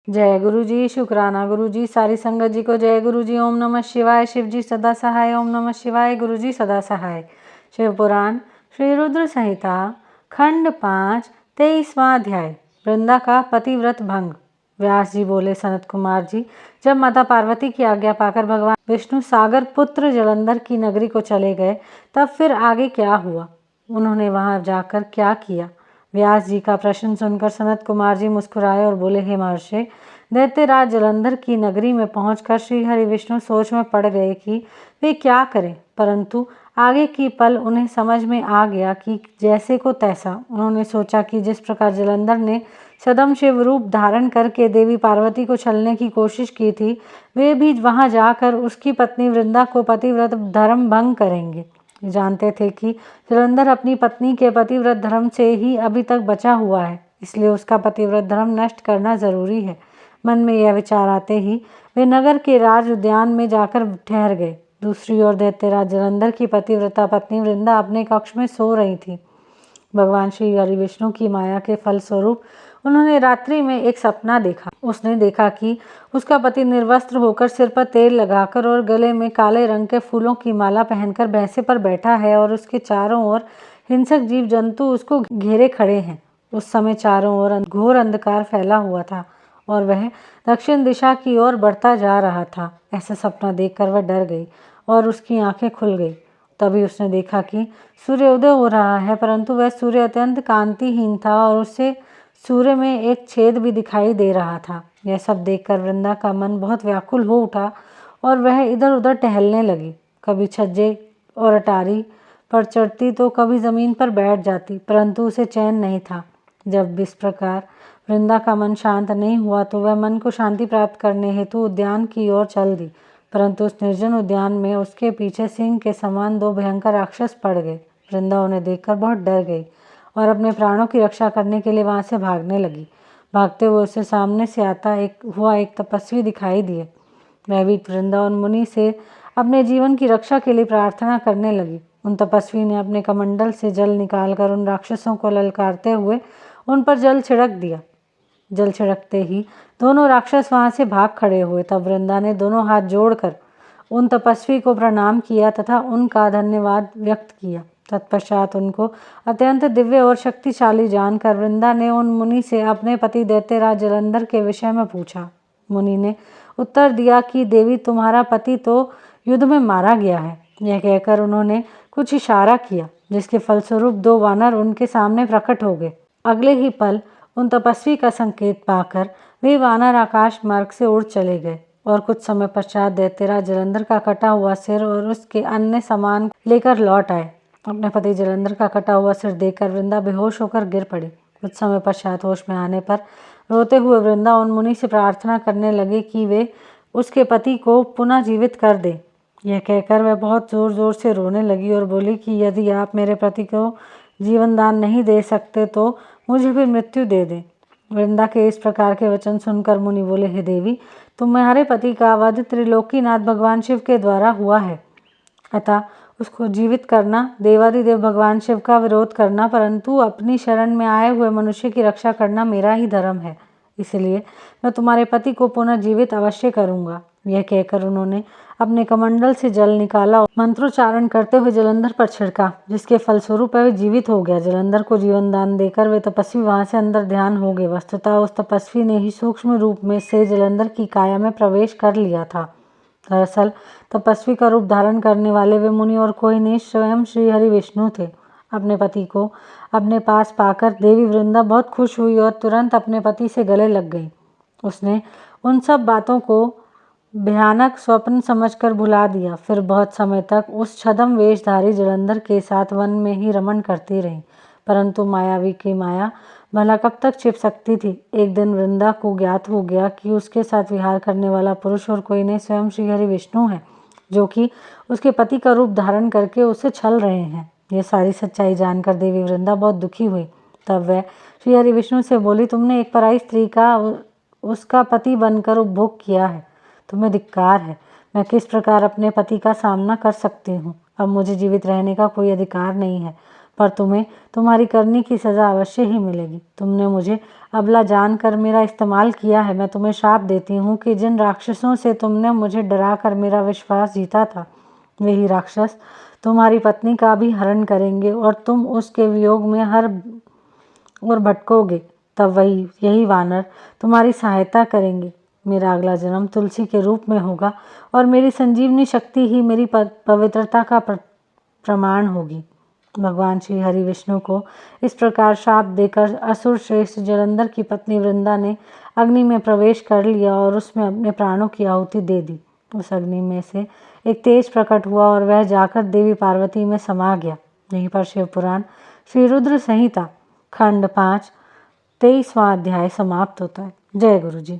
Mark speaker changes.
Speaker 1: जय गुरु जी, शुक्राना गुरु जी, सारी संगत जी को जय गुरु जी। ओम नमः शिवाय। शिव जी सदा सहाय। ओम नमः शिवाय। गुरु जी सदा सहाय। शिव पुराण श्री रुद्र संहिता खंड 5 23वां अध्याय। वृंदा का पतिव्रत भंग। व्यास जी बोले, सनत कुमार जी, जब माता पार्वती की आज्ञा पाकर भगवान विष्णु सागर पुत्र जलंधर की नगरी को चले गए, तब फिर आगे क्या हुआ? उन्होंने वहां जाकर क्या किया? व्यास जी का प्रश्न सुनकर सनत कुमार जी मुस्कुराए और बोले, हे महर्षि, दैत्यराज जलंधर की नगरी में पहुंचकर श्री हरि विष्णु सोच में पड़ गए कि वे क्या करें, परंतु आगे की पल उन्हें समझ में आ गया कि जैसे को तैसा। उन्होंने सोचा कि जिस प्रकार जलंधर ने सदम शिव रूप धारण करके देवी पार्वती को छलने की कोशिश की थी, वे भी वहां जाकर उसकी पत्नी वृंदा को पतिव्रत धर्म भंग करेंगे। जानते थे कि जलंधर अपनी पत्नी के पतिव्रत धर्म से ही अभी तक बचा हुआ है, इसलिए उसका पतिव्रत धर्म नष्ट करना जरूरी है। मन में यह विचार आते ही वे नगर के राज उद्यान में जाकर ठहर गए। दूसरी ओर दैत्यराज जलंधर की पतिव्रता पत्नी वृंदा अपने कक्ष में सो रही थी। भगवान श्री हरि विष्णु की माया के फलस्वरूप उन्होंने रात्रि में एक सपना देखा। उसने देखा कि उसका पति निर्वस्त्र होकर सिर पर तेल लगाकर और गले में काले रंग के फूलों की माला पहनकर भैंसे पर बैठा है और उसके चारों ओर हिंसक जीव जंतु उसको घेरे खड़े हैं। उस समय चारों ओर घोर अंधकार फैला हुआ था और वह दक्षिण दिशा की ओर बढ़ता जा रहा था। ऐसा सपना देखकर वह डर गई और उसकी आंखें खुल गई। तभी उसने देखा कि सूर्योदय हो रहा है, परंतु वह सूर्य अत्यंत कांतिहीन था और उससे सूर्य में एक छेद भी दिखाई दे रहा था। यह सब देखकर वृंदा का मन बहुत व्याकुल हो उठा और वह इधर उधर टहलने लगी। कभी छज्जे और अटारी पर चढ़ती तो कभी जमीन पर बैठ जाती, परंतु उसे चैन नहीं था। जब इस प्रकार वृंदा का मन शांत नहीं हुआ तो वह मन को शांति प्राप्त करने हेतु उद्यान की ओर चल दी, परंतु उस निर्जन उद्यान में उसके पीछे सिंह के समान दो भयंकर राक्षस पड़ गए। वृंदा उन्हें देखकर बहुत डर गई और अपने प्राणों की रक्षा करने के लिए वहां से भागने लगी। भागते हुए उसे सामने से आता एक तपस्वी दिखाई दिए। वह भी वृंदा और मुनि से अपने जीवन की रक्षा के लिए प्रार्थना करने लगी। उन तपस्वी ने अपने कमंडल से जल निकालकर उन राक्षसों को ललकारते हुए उन पर जल छिड़क दिया। जल छिड़कते ही दोनों राक्षस वहां से भाग खड़े हुए। तब वृंदा ने दोनों हाथ जोड़कर उन तपस्वी को प्रणाम किया तथा उनका धन्यवाद व्यक्त किया। तत्पश्चात उनको अत्यंत दिव्य और शक्तिशाली जानकर वृंदा ने उन मुनि से अपने पति दैत्यराज जलंधर के विषय में पूछा। मुनि ने उत्तर दिया कि देवी, तुम्हारा पति तो युद्ध में मारा गया है। यह कहकर उन्होंने कुछ इशारा किया, जिसके फलस्वरूप दो वानर उनके सामने प्रकट हो गए। अगले ही पल उन तपस्वी का संकेत पाकर वे वानर आकाश मार्ग से उड़ चले गए और कुछ समय पश्चात दैत्यराज जलंधर का कटा हुआ सिर और उसके अन्य सामान लेकर लौट आए। अपने पति जलंधर का कटा हुआ सिर देखकर वृंदा बेहोश होकर गिर पड़ी। कुछ समय पश्चात होश में आने पर रोते हुए वृंदा उन मुनि से प्रार्थना करने लगे कि वे उसके पति को पुनः जीवित कर दे। यह कहकर वह बहुत जोर जोर से रोने लगी और बोली कि यदि आप मेरे पति को जीवन दान नहीं दे सकते तो मुझे भी मृत्यु दे दें। वृंदा के इस प्रकार के वचन सुनकर मुनि बोले, हे देवी, तुम्हारे पति का वध त्रिलोकीनाथ भगवान शिव के द्वारा हुआ है, अतः उसको जीवित करना देवादिदेव भगवान शिव का विरोध करना, परंतु अपनी शरण में आए हुए मनुष्य की रक्षा करना मेरा ही धर्म है। इसलिए मैं तुम्हारे पति को पुनः जीवित अवश्य करूंगा। यह कहकर उन्होंने अपने कमंडल से जल निकाला और मंत्रोच्चारण करते हुए जलंधर पर छिड़का, जिसके फलस्वरूप वह जीवित हो गया। जलंधर को जीवन दान देकर वे तपस्वी वहां से अंदर ध्यान हो गए। वस्तुतः उस तपस्वी ने ही सूक्ष्म रूप में से जलंधर की काया में प्रवेश कर लिया था। दरअसल तपस्वी का रूप धारण करने वाले वे मुनि और कोई नहीं, स्वयं श्री हरि विष्णु थे। अपने पति को अपने पास पाकर देवी वृंदा बहुत खुश हुई और तुरंत अपने पति से गले लग गई। उसने उन सब बातों को भयानक स्वप्न समझकर भुला दिया। फिर बहुत समय तक उस छद्म वेशधारी जलंधर के साथ वन में ही रमण करती रही, परंतु मायावी की माया भला कब तक छिप सकती थी। एक दिन वृंदा को ज्ञात हो गया कि उसके साथ विहार करने वाला पुरुष और कोई नहीं, स्वयं श्री हरि विष्णु है, जो कि उसके पति का रूप धारण करके उसे छल रहे हैं। यह सारी सच्चाई जानकर देवी वृंदा बहुत दुखी हुई। तब वह श्री हरि विष्णु से बोली, तुमने एक पराई स्त्री का उसका पति बनकर उपभोग किया है, तुम्हें धिक्कार है। मैं किस प्रकार अपने पति का सामना कर सकती हूँ? अब मुझे जीवित रहने का कोई अधिकार नहीं है। पर तुम्हें तुम्हारी करनी की सज़ा अवश्य ही मिलेगी। तुमने मुझे अबला जानकर मेरा इस्तेमाल किया है। मैं तुम्हें श्राप देती हूँ कि जिन राक्षसों से तुमने मुझे डराकर मेरा विश्वास जीता था, वही राक्षस तुम्हारी पत्नी का भी हरण करेंगे और तुम उसके वियोग में हर और भटकोगे। तब यही वानर तुम्हारी सहायता करेंगे। मेरा अगला जन्म तुलसी के रूप में होगा और मेरी संजीवनी शक्ति ही मेरी पवित्रता का प्रमाण होगी। भगवान श्री हरि विष्णु को इस प्रकार शाप देकर असुर श्रेष्ठ जलंधर की पत्नी वृंदा ने अग्नि में प्रवेश कर लिया और उसमें अपने प्राणों की आहुति दे दी। उस अग्नि में से एक तेज प्रकट हुआ और वह जाकर देवी पार्वती में समा गया। यहीं पर शिव पुराण श्री रुद्र संहिता खंड 5 23वां अध्याय समाप्त होता है। जय गुरु जी।